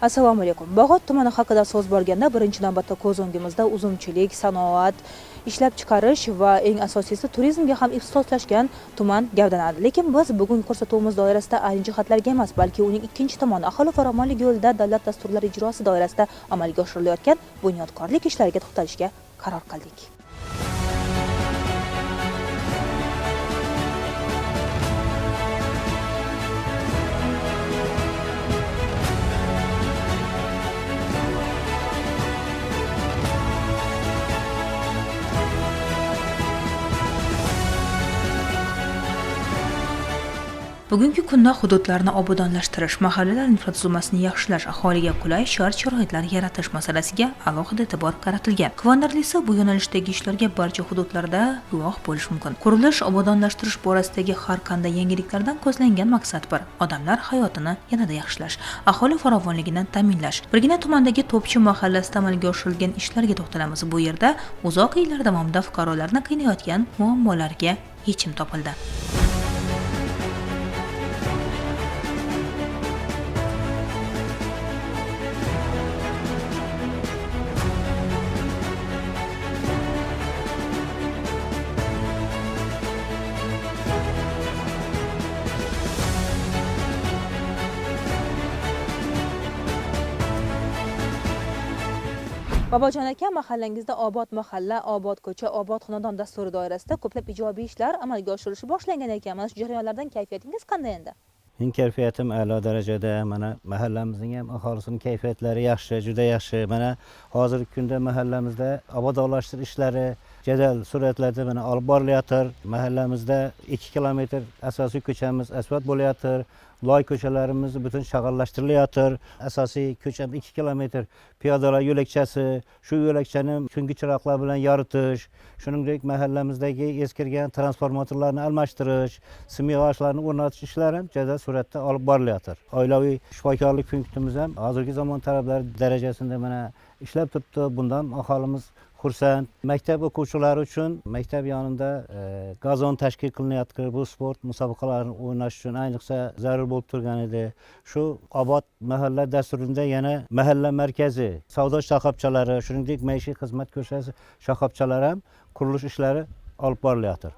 Assalomu alaykum. Bog'ot tumani haqida so'z borganda birinchi navbatda ko'z o'ngimizda uzumchilik, sanoat, ishlab chiqarish va eng asosiysi turizmga ham ixtisoslashgan tuman gavdanadi. Lekin biz bugun ko'rsatuvimiz doirasida ayni jihatlarga emas, balki uning ikkinchi tomoni aholi farovonligi yo'lida davlat dasturlari ijrosi doirasida amalga oshirilayotgan bunyodkorlik ishlariga to'xtalishga qaror qildik. Bugungi kunda hududlarni obodonlashtirish, mahallalar infratuzilmasini yaxshilash, aholiga qulay shart-sharoitlar yaratish masalasiga alohida e'tibor qaratilgan. Quvonarlisi, bu yo'nalishdagi ishlarga barcha hududlarda guvoh bo'lish mumkin. Qurilish, obodonlashtirish borasidagi har qanday yangiliklardan ko'zlangan maqsad bir: odamlar hayotini yanada yaxshilash, aholi farovonligini ta'minlash. Birgina tumandagi To'pchi mahallasida amalga oshirilgan ishlarga to'xtalamiz. Bu yerda uzoq yillar davomida fuqarolarni qiynayotgan muammolarga yechim topildi. Bobojon aka, mahallangizda obod mahalla, obod ko'cha, obod xonadon dasturi doirasida ko'plab ijobiy ishlar amalga oshirilishi boshlangan ekan. Mana shu jarayonlardan kayfiyatingiz qanday endi? Men kayfiyatim a'lo darajada. Mana mahallamizning ham aholisining kayfiyatlari yaxshi, juda yaxshi. Mana hozirgi kunda mahallamizda obodonlashtirish ishlari jadal sur'atlarda mana olib borilyapti. Mahallamizda 2 kilometr asosiy ko'chamiz asfalt bo'lyapti. Loy ko'chalarimiz butun shag'allashtirilyapti. Asosiy ko'chamiz 2 kilometr piyodalar yo'lakchasi, shu yo'lakchani tungi chiroqlar bilan yoritish, shuningdek mahallamizdagi eskirgan transformatorlarni almashtirish, simya g'oshlarni o'rnatish ishlari ham jadal sur'atda olib borilyapti. Oilaviy shifokorlik punktimiz ham hozirgi zamon talablari darajasida mana ishlab turibdi. Bundan aholimiz xursand. Maktab o'quvchilari uchun maktab yonida gazon tashkil qilinayotgan bu sport musobaqalarini o'ynash uchun ayniqsa zarur bo'lib turgan edi. Shu obod mahalla dasturida yana mahalla markazi, savdo shoxobchalari, shuningdek maishiy xizmat ko'rsatish shoxobchalari ham qurilish ishlari olib borilyapti.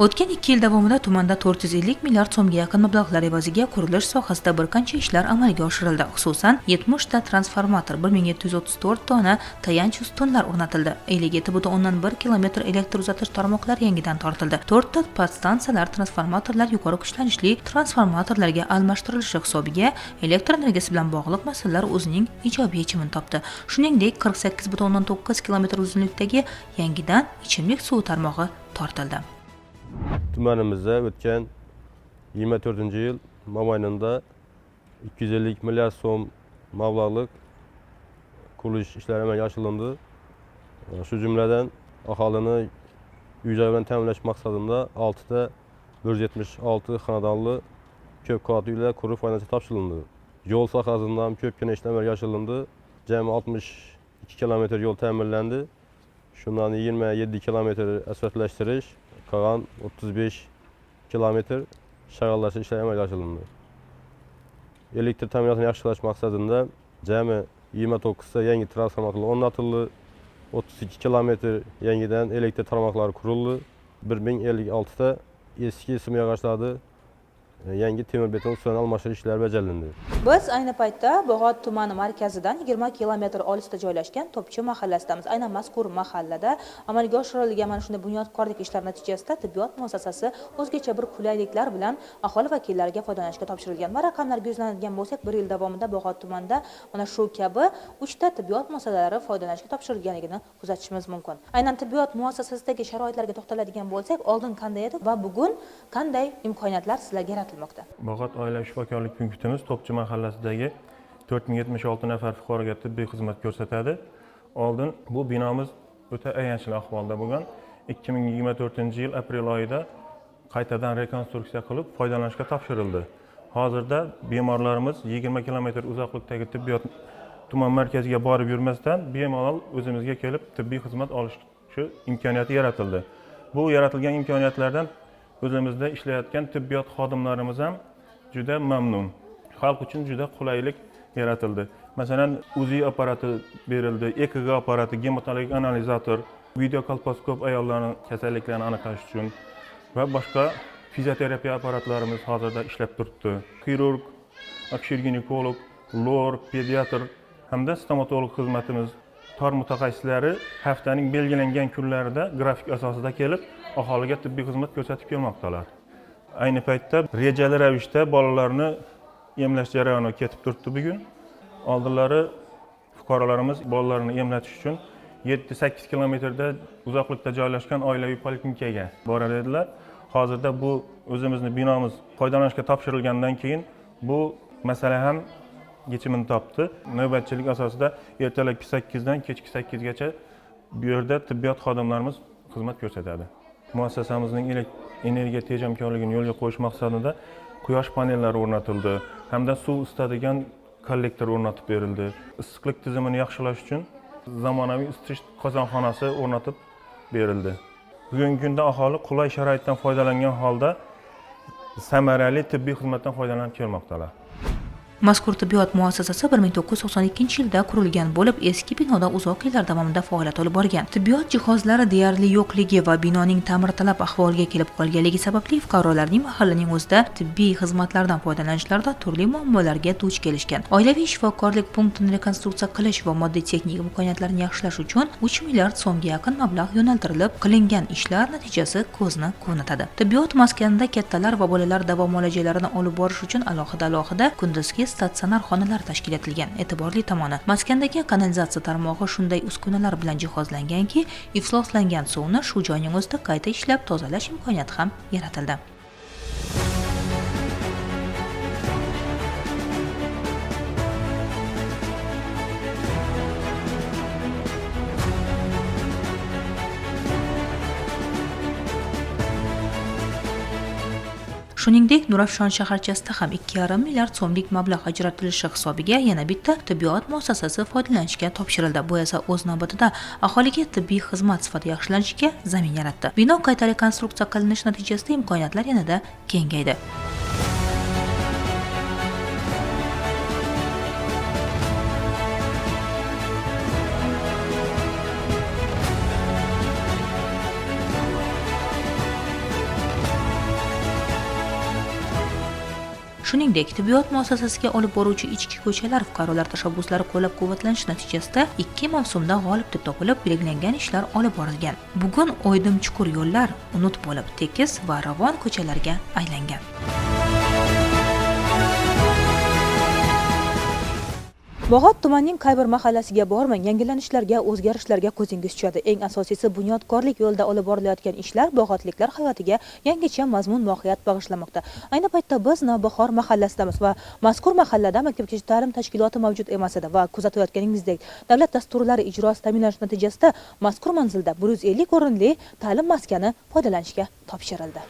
O'tgan 2 yil davomida tumanda 450 milliard so'mga yaqin mablag'lar evaziga qurilish sohasida bir qancha ishlar amalga oshirildi. Xususan, 70 ta transformator, 1734 dona tayanch ustunlar o'rnatildi. 57,1 kilometr elektr uzatish tarmoqlari yangidan tortildi. 4 ta podstansiyalar, transformatorlar yuqori kuchlanishli transformatorlarga almashtirilishi hisobiga elektr energiyasi bilan bog'liq masalalar o'zining ijobiy yechimini topdi. Shuningdek, 48,9 kilometr uzunlikdagi yangidan ichimlik suvi tarmog'i tortildi. Tumanimizda o'tgan 24-yil mobaynida 250 milliard so'm mablag'lik qurilish ishlari amalga oshirildi. Shu jumladan aholini uy-joy bilan ta'minlash maqsadida 6 ta 176 xonadonli ko'p qavatli uylar qurib foydalanishga topshirildi. Yo'l sohasida ham ko'pgina ishlar amalga oshirildi. Jami 62 kilometr yo'l ta'minlandi. Shundan 27 kilometr asfaltlashtirish, qolgan 35 kilometr shag'allashtirish ishlari amalga oshirildi. Elektr ta'minotini yaxshilash maqsadida jami 29 ta yangi transformatorlar o'rnatildi. 32 kilometr yangidan elektr tarmoqlari qurildi. 1056 ta eski simya g'oshlarni yangi temir beton ustidan almashtirish ishlari bajarildi. Biz ayni paytda Bog'ot tumani markazidan 20 kilometr olisda joylashgan To'pchi mahallasidamiz. Aynan mazkur mahallada amalga oshirilgan mana shunday bunyodkorlik ishlari natijasida tibbiyot muassasasi o'zgacha bir qulayliklar bilan aholi vakillariga foydalanishga topshirilgan. Va raqamlarga yuzlanadigan bo'lsak, 1 yil davomida Bog'ot tumanida mana shu kabi 3 ta tibbiyot muassasalari foydalanishga topshirilganligini kuzatishimiz mumkin. Aynan tibbiyot muassasasidagi sharoitlarga to'xtaladigan bo'lsak, oldin qanday edi va bugun qanday imkoniyatlar sizlarga yaratilmoqda? Bog'ot oila shifokorlik punktimiz To'pchi mahallasidagi 4076 nafar fuqaroga tibbiy xizmat ko'rsatadi. Oldin bu binomiz o'ta ayanchli ahvolda bo'lgan. 2024-yil aprel oyida qaytadan rekonstruksiya qilib foydalanishga topshirildi. Hozirda bemorlarimiz 20 kilometr uzoqlikdagi tibbiyot tuman markaziga borib yurmasdan bemalol o'zimizga kelib tibbiy xizmat olishi imkoniyati yaratildi. Bu yaratilgan imkoniyatlardan o'zimizda ishlayotgan tibbiyot xodimlarimiz ham juda mamnun. Xalq uchun juda qulaylik yaratildi. Masalan, UZI apparati berildi, EKG apparati, gematologik analizator, video kolposkop ayollarning kasalliklarini aniqlash uchun va boshqa fizioterapiya apparatlarimiz hozirda ishlab turibdi. Xirurg, aksher-ginekolog, lor, pediatr hamda stomatolog xizmatimiz tor mutaxassislari haftaning belgilangan kunlarida grafik asosida kelib, aholiga tibbiy xizmat ko'rsatib kelmoqdalar. Ayni paytda rejali ravishda bolalarni emlash jarayoni ketib turibdi bugun. Oldinlari fuqarolarimiz bolalarni emlatish uchun 7-8 kilometrda uzoqlikda joylashgan oilaviy poliklinikaga borar edilar. Hozirda bu o'zimizning binomiz foydalanishga topshirilgandan keyin bu masala ham yechimini topdi. Navbatchilik asosida ertalabki 8 dan kechki 8 gacha bu yerda tibbiyot xodimlarimiz xizmat ko'rsatadi. Muassasamizning energiya tejamkorligini yo'lga qo'yish maqsadida quyosh panellari o'rnatildi hamda suv isitadigan kollektor o'rnatib berildi. Issiqlik tizimini yaxshilash uchun zamonaviy isitish qozonxonasi o'rnatib berildi. Bugungi kunda aholi qulay sharoitdan foydalangan holda samarali tibbiy xizmatdan foydalanib kelmoqdalar. Mazkur tibbiyot muassasasi 1992-yilda qurilgan bo'lib, eski binoda uzoq yillar davomida faoliyat olib borgan. Tibbiyot jihozlari deyarli yo'qligi va binoning ta'mirtalab ahvolga kelib qolganligi sababli fuqarolarning mahallaning o'zida tibbiy xizmatlardan foydalanishlarida turli muammolarga duch kelishgan. Oilaviy shifokorlik punktini rekonstruksiya qilish va moddiy texnik imkoniyatlarni yaxshilash uchun 3 milliard so'mga yaqin mablag' yo'naltirilib, qilingan ishlar natijasi ko'zni ko'natadi. Tibbiyot maskanida kattalar va bolalar davo muolajalarini olib borish uchun alohida kunduzgi statsionar xonalar tashkil etilgan. E'tiborli tomoni, maskandagi kanalizatsiya tarmog'i shunday uskunalar bilan jihozlanganki, ifloslangan suvni shu joyning o'zida qayta ishlab tozalash imkoniyati ham yaratildi. Shuningdek, Nurafshon shaharchasida ham 2,5 milliard so'mlik mablag' ajratilishi hisobiga yana bitta tibbiyot muassasasi foydalanishga topshirildi. Bu esa o'z navbatida aholiga tibbiy xizmat sifati yaxshilanishiga zamin yaratdi. Bino qayta rekonstruksiya qilinish natijasida imkoniyatlar yanada kengaydi. Shuningdek, tibbiyot muassasasiga olib boruvchi ichki ko'chalar fuqarolar tashabbuslari qo'llab-quvvatlanish natijasida 2 mavsumda g'olib deb topilib, belgilangan ishlar olib borilgan. Bugun o'ydim chuqur yo'llar unut bo'lib, tekis va ravon ko'chalarga aylangan. Bog'ot tumanining qay bir mahallasiga bormang, yangilanishlarga, o'zgarishlarga ko'zingiz tushadi. Eng asosiysi, bunyodkorlik yo'lida olib borilayotgan ishlar bog'otliklar hayotiga yangicha mazmun mohiyat bag'ishlamoqda. Ayni paytda biz Navbahor mahallasidamiz va mazkur mahallada maktabgacha ta'lim tashkiloti mavjud emas edi va kuzatayotganingizdek, davlat dasturlari ijrosi ta'minlanish natijasida mazkur manzilda 150 o'rinli ta'lim maskani foydalanishga topshirildi.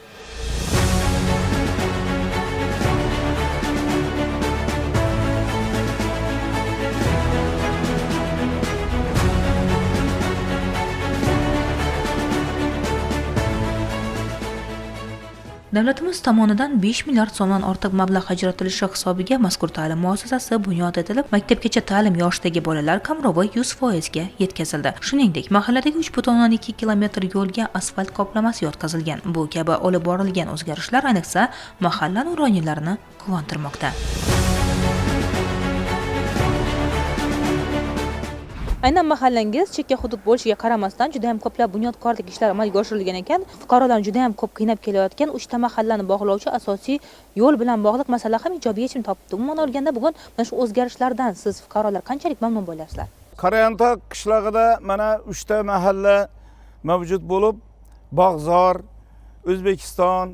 Davlatimiz tomonidan 5 milliard so'mdan ortiq mablag' ajratilishi hisobiga mazkur ta'lim muassasasi bunyod etilib, maktabgacha ta'lim yoshidagi bolalar qamrovi 100% ga yetkazildi. Shuningdek, mahalladagi 3,2 kilometr yo'lga asfalt qoplamasi yotqizilgan. Bu kabi olib borilgan o'zgarishlar ayniqsa mahalla nuroniylarini quvontirmoqda. Aynan mahallangiz chekka hudud bo'lishiga qaramasdan juda ham ko'plab bunyodkorlik ishlari amalga oshirilgan ekan. Fuqarolar juda ham ko'p qiynab kelayotgan 3 ta mahallani bog'lovchi asosiy yo'l bilan bog'liq masala ham ijobiy yechim topdi. Umuman olganda bugun mana shu o'zgarishlardan siz fuqarolar qanchalik mamnun bo'lasizlar? Qarayantaq qishlog'ida mana 3 ta mahalla mavjud bo'lib, Bog'zor, O'zbekiston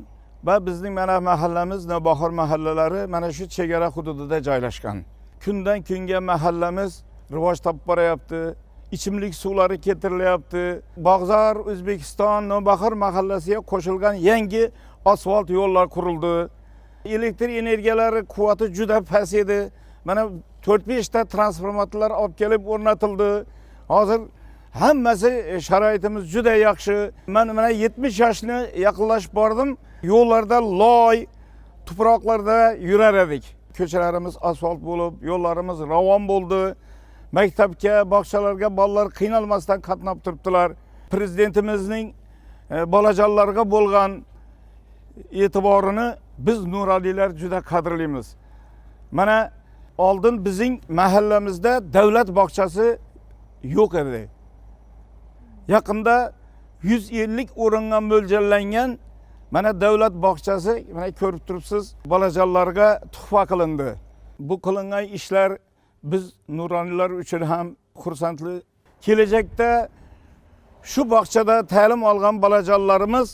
va bizning mana mahallamiz Navbahor mahallalari mana shu chegara hududida joylashgan. Kundan kunga mahallamiz rivoj topib boryapti. Ichimlik suvlari keltirilyapti. Bog'zor, O'zbekiston, Navbahor mahallasiga qo'shilgan yangi asfalt yo'llar qurildi. Elektr energiyalari quvvati juda past edi. Mana 4-5 ta transformatorlar olib kelib o'rnatildi. Hozir Hammasi sharoitimiz juda yaxshi. Men mana 70 yoshni yaqinlashib bordim. Yo'llarda loy, tuproqlarda yurar edik. Ko'chalarimiz asfalt bo'lib, yo'llarimiz ravon bo'ldi. Maktabga, bog'chalarga bolalar qiynalmasdan qatnab turibdilar. Prezidentimizning bolajonlarga bo'lgan e'tiborini biz Nuralilar juda qadrlaymiz. Mana oldin bizning mahallamizda davlat bog'chasi yo'q edi. Yaqinda 150 o'ringa mo'ljallangan mana davlat bog'chasi, mana ko'rib turibsiz, bolajonlarga tuhfa qilindi. Bu qilingan ishlar biz Nuralilar uchun ham xursandli. Kelajakda shu bog'chada ta'lim olgan bolajonlarimiz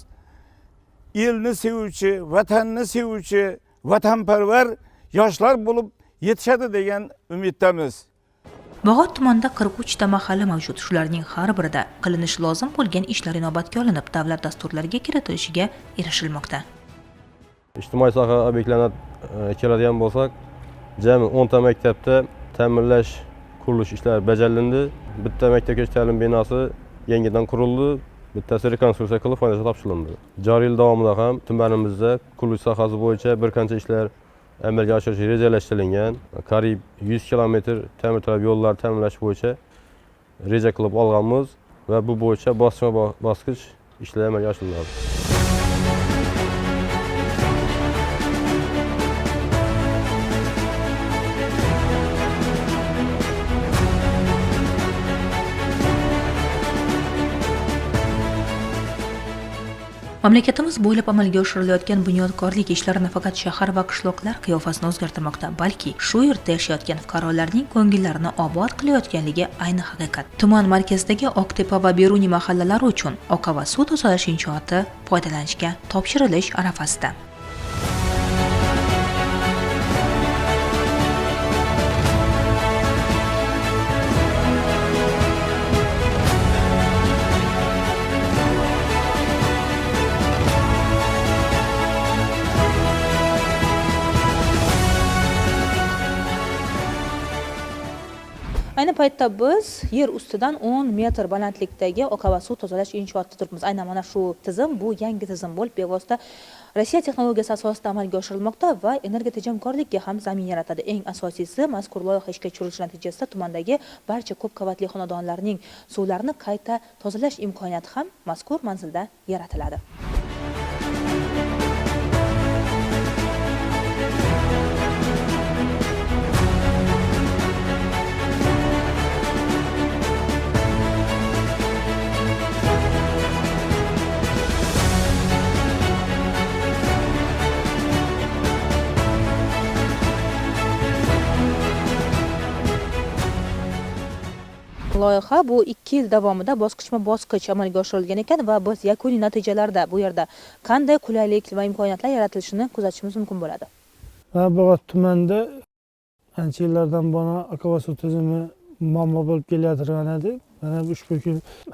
elni sevuvchi, vatanni sevuvchi, vatanparvar yoshlar bo'lib yetishadi degan umiddamiz. Bog'ot tumanida 43 ta mahalla mavjud. Shularning har birida qilinishi lozim bo'lgan ishlar inobatga olinib, davlat dasturlariga kiritilishiga erishilmoqda. Ijtimoiy soha obyektlarına keladigan bo'lsak, jami 10 ta maktabda ta'minlash qurilish ishlari bajarildi. Bitta maktabgacha ta'lim binosi yangidan qurildi. Bittasi rekonstruksiya qilib foydaga topshirildi. Joriy yil davomida ham tumanimizda qurilish sohasi bo'yicha bir qancha ishlar amalga oshirish rejalashtirilgan. Qariyb 100 kilometr ta'mirtalab yo'llar ta'minlash bo'yicha reja qilib olganmiz va bu bo'yicha bosqich ishlar amalga oshiriladi. Mamlakatimiz bo'ylab amalga oshirilayotgan bunyodkorlik ishlari nafaqat shahar va qishloqlar qiyofasini o'zgartirmoqda, balki shu yerda yashayotgan fuqarolarning ko'ngillarini obod qilayotganligi ayni haqiqat. Tuman markazidagi Oqtepa va Beruniy mahallalari uchun oqa va suv tozalash inshooti foydalanishga topshirilish arafasida. Ayni paytda biz yer ustidan 10 metr balandlikdagi oqa va suv tozalash inshootida turibmiz. Aynan mana shu tizim bu yangi tizim bo'lib, bevosita Rossiya texnologiyasi asosida amalga oshirilmoqda va energiya tejamkorlikka ham zamin yaratadi. Eng asosiysi, mazkur loyiha ishga tushirilishi natijasida tumandagi barcha ko'p qavatli xonadonlarning suvlarini qayta tozalash imkoniyati ham mazkur manzilda yaratiladi. Loyiha bu 2 yil davomida bosqichma-bosqich amalga oshirilgan ekan va biz yakuniy natijalarda bu yerda qanday qulaylik va imkoniyatlar yaratilishini kuzatishimiz mumkin bo'ladi. Bog'ot tumanida ancha yillardan buyon oqa va suv tizimi muammo bo'lib kelayotgan edi. Mana ushbu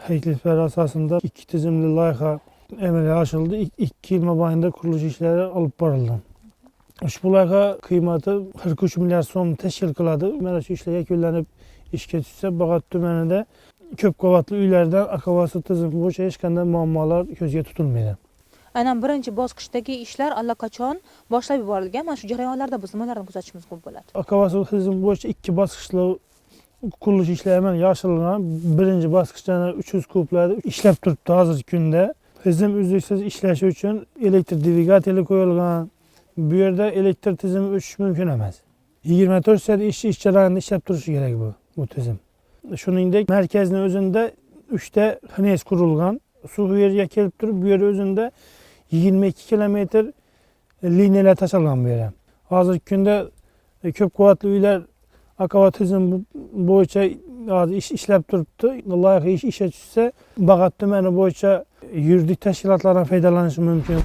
takliflar asosida 2 tizimli loyiha amalga oshirildi. 2 yil mobaynida qurilish ishlari olib borildi. Ushbu loyiha qiymati 43 milliard so'm tashkil qiladi. Mana shu ishlar yakunlanib ishga tushsa, Bog'ot tumanida ko'p qavatli uylardan oqa va suv tizimi bo'yicha hech qanday muammolar ko'zga tutilmaydi. Aynan birinchi bosqichdagi ishlar allaqachon boshlab yuborilgan. Mana shu jarayonlarda biz nimalarni kuzatishimiz mumkin bo'ladi? Oqa va suv tizimi bo'yicha 2 bosqichli qurilish ishlari amalga oshirilgan. Birinchi bosqichda 300 kublarda ishlab turibdi hozirgi kunda. Tizim uzluksiz ishlashi uchun elektr dvigateli qo'yilgan. Bu yerda elektr tizimi o'chish mumkin emas. 24 soat ish jarayonida ishlab turishi kerak bu tizim. Shuningdek, markazning o'zida 3 ta xines qurilgan. Suv yerga kelib turib, bu yer o'zida 22 kilometr liniyalar tashlangan bu yerga. Hozirgi kunda ko'p qavatli uylar oqa va tizim bo'yicha ishlab turibdi. Loyiha ishga tushsa, Bog'ot tumani bo'yicha yuridik tashkilotlardan foydalanish mumkin.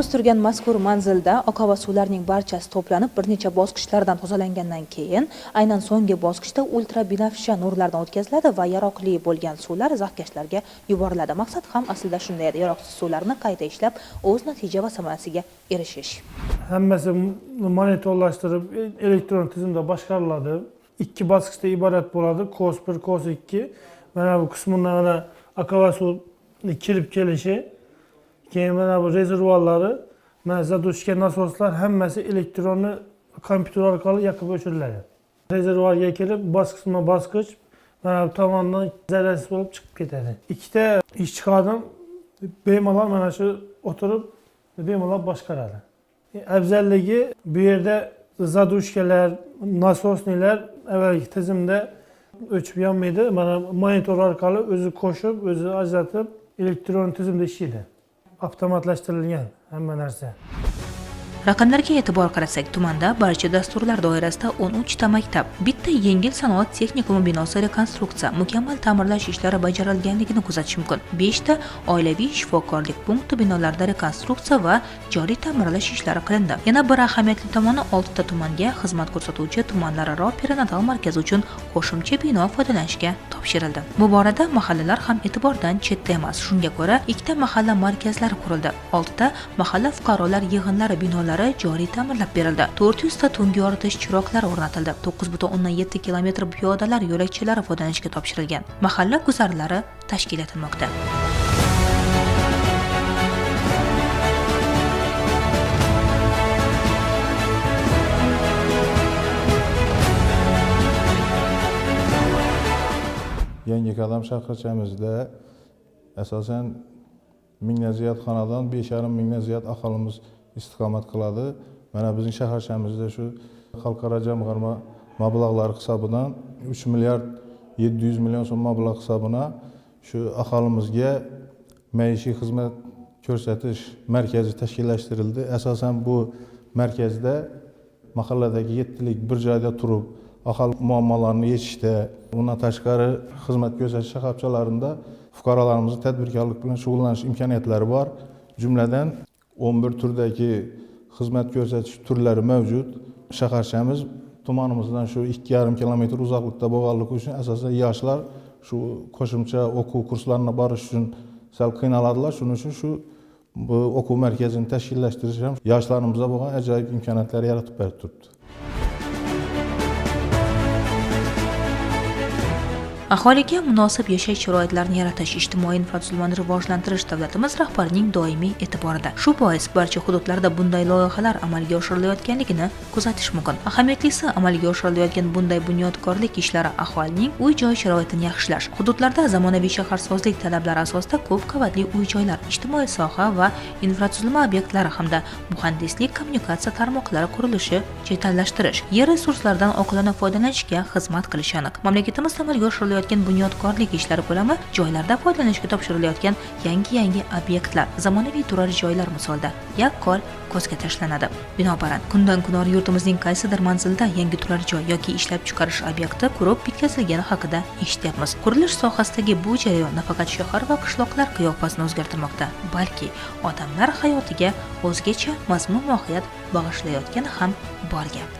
Biz turgan mazkur manzilda oqa va suvlarning barchasi to'planib bir necha bosqichlardan tozalangandan keyin aynan so'nggi bosqichda ultrabinafsha nurlardan o'tkaziladi va yaroqli bo'lgan suvlar zaxkashlarga yuboriladi. Maqsad ham aslida shunday edi, yaroqsiz suvlarni qayta ishlab o'z natija va samarasiga erishish. Hammasi monitorlashtirib elektron tizimda boshqariladi. 2 bosqichda iborat bo'ladi. Kos 1, kos 2. Mana bu qismidan mana oqa va suv kirib kelishi, keyin mana bu rezervuarlari, mana zadushka nasoslar hammasi elektronni kompyuter orqali yoqib o'chiriladi. Rezervuarga kelib bosqichma-bosqich mana bu tomondan zararsiz bo'lib chiqib ketadi. Ikkita ishchi xodim bemalol mana shu o'tirib bemalol boshqaradi. Afzalligi bu yerda zadushkalar, nasosnilar avvalgi tizimda o'chib yonmaydi. Mana monitor orqali o'zi qo'shib, o'zi ajratib elektron tizimda ishlaydi. Avtomatlashtirilgan hamma narsa. Raqamlarga e'tibor qarasak, tumanda barcha dasturlar doirasida 13 ta maktab, bitta yengil sanoat texnikumi binosi rekonstruksiya, mukammal ta'mirlash ishlari bajarilganligini kuzatish mumkin. 5 ta oilaviy shifokorlik punkti binolarida rekonstruksiya va joriy ta'mirlash ishlari qilindi. Yana bir ahamiyatli tomoni 6 ta tumanga xizmat ko'rsatuvchi tumanlararo perinatal markaz uchun qo'shimcha bino foydalanishga topshirildi. Bu borada mahallalar ham e'tibordan chetda emas. Shunga ko'ra, 2 ta mahalla markazlari qurildi. 6 ta mahalla fuqarolar yig'inlari binolari joriy ta'mirlab berildi. 400 ta tungi yoritish chiroqlari o'rnatildi. 9,7 kilometr piyodalar yo'lakchalari foydalanishga topshirilgan. Mahalla guzarlari tashkil etilmoqda. Yangi Qadam shaharchamizda asosan 1000 ziyod xonadon, 5,5 mingdan ziyod aholimiz istiqomat qiladi. Mana bizning shaharchamizda shu xalqaro jamg'arma mablag'lari hisobidan 3 milliard 700 million so'm mablag' hisobidan shu aholimizga maishiy xizmat ko'rsatish markazi tashkillashtirildi. Asosan bu markazda mahalladagi 7 lik bir joyda turib aholi muammolarini yechishda, bundan tashqari xizmat ko'rsatish shoxobchalarida fuqarolarimizni tadbirkorlik bilan shug'ullanish imkoniyatlari bor. Jumladan 11 turdagi xizmat ko'rsatish turlari mavjud. Shaharchamiz tumanimizdan shu 2,5 kilometr uzoqlikda bo'lganligi uchun asosan yoshlar shu qo'shimcha o'quv kurslarini borish uchun sal qiynaladilar. Shuning uchun shu bu o'quv markazini tashkillashtirish ham yoshlarimizga bo'lgan ajoyib imkoniyatlar yaratib berib turibdi. Aholiga munosib yashash sharoitlarini yaratish, ijtimoiy infratuzilmani rivojlantirish davlatimiz rahbarining doimiy e'tiborida. Shu bois barcha hududlarda bunday loyihalar amalga oshirilayotganligini kuzatish mumkin. Ahamiyatlisi, amalga oshirilayotgan bunday bunyodkorlik ishlari aholining uy-joy sharoitini yaxshilash, hududlarda zamonaviy shaharsozlik talablari asosida ko'p qavatli uy-joylar, ijtimoiy soha va infratuzilma obyektlari hamda muhandislik kommunikatsiya tarmoqlari qurilishi jadallashtirish, yer resurslaridan oqilona foydalanishga xizmat qilishi aniq. Mamlakatimizda amalga oshirilayotgan bunyodkorlik ishlari ko'lami, joylarda foydalanishga topshirilayotgan yangi obyektlar, zamonaviy turar joylar misolida yaqqol ko'zga tashlanadi. Binobarin, kundan-kun yurtimizning qaysidir manzilida yangi turar joy yoki ishlab chiqarish obyekti qurib bitkazilgani haqida eshityapmiz. Qurilish sohasidagi bu jarayon nafaqat shahar va qishloqlar qiyofasini o'zgartirmoqda, balki odamlar hayotiga o'zgacha mazmun-mohiyat bag'ishlayotgani ham bor gap.